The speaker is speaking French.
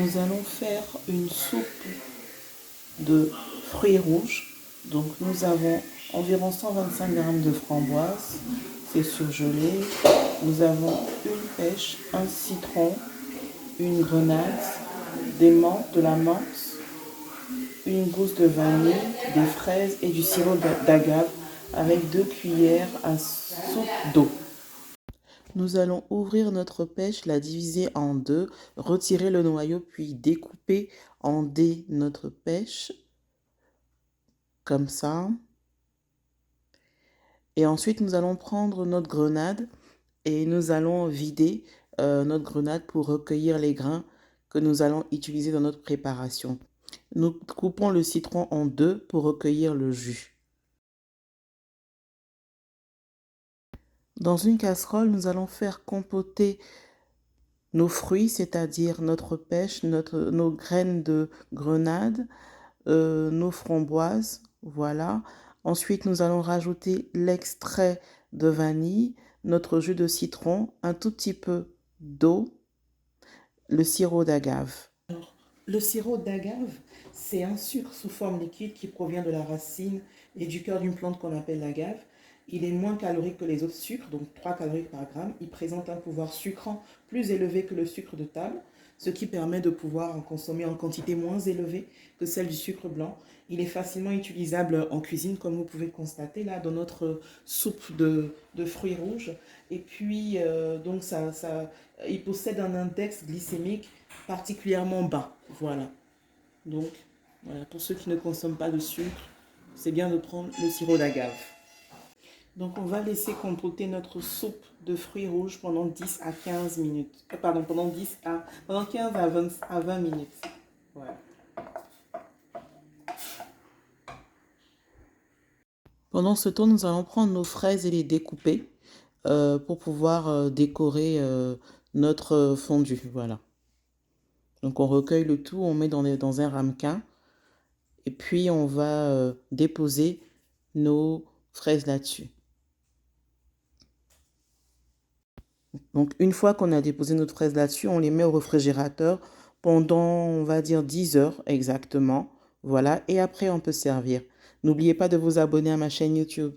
Nous allons faire une soupe de fruits rouges. Donc nous avons environ 125 g de framboises, c'est surgelé. Nous avons une pêche, un citron, une grenade, de la menthe, une gousse de vanille, des fraises et du sirop d'agave avec 2 cuillères à soupe d'eau. Nous allons ouvrir notre pêche, la diviser en deux, retirer le noyau puis découper en dés notre pêche, comme ça. Et ensuite, nous allons prendre notre grenade et nous allons vider notre grenade pour recueillir les grains que nous allons utiliser dans notre préparation. Nous coupons le citron en deux pour recueillir le jus. Dans une casserole, nous allons faire compoter nos fruits, c'est-à-dire notre pêche, nos graines de grenade, nos framboises, voilà. Ensuite, nous allons rajouter l'extrait de vanille, notre jus de citron, un tout petit peu d'eau, le sirop d'agave. Le sirop d'agave, c'est un sucre sous forme liquide qui provient de la racine et du cœur d'une plante qu'on appelle l'agave. Il est moins calorique que les autres sucres, donc 3 calories par gramme. Il présente un pouvoir sucrant plus élevé que le sucre de table, ce qui permet de pouvoir en consommer en quantité moins élevée que celle du sucre blanc. Il est facilement utilisable en cuisine, comme vous pouvez constater là dans notre soupe de fruits rouges. Et puis, donc il possède un index glycémique particulièrement bas. Voilà. Donc, voilà, pour ceux qui ne consomment pas de sucre, c'est bien de prendre le sirop d'agave. Donc, on va laisser compoter notre soupe de fruits rouges pendant 10 à 15 minutes. Pendant 15 à 20 minutes. Voilà. Pendant ce temps, nous allons prendre nos fraises et les découper pour pouvoir décorer notre fondue. Voilà. Donc, on recueille le tout, on met dans un ramequin. Et puis, on va déposer nos fraises là-dessus. Donc, une fois qu'on a déposé notre fraise là-dessus, on les met au réfrigérateur pendant, on va dire, 10 heures exactement. Voilà, et après, on peut servir. N'oubliez pas de vous abonner à ma chaîne YouTube.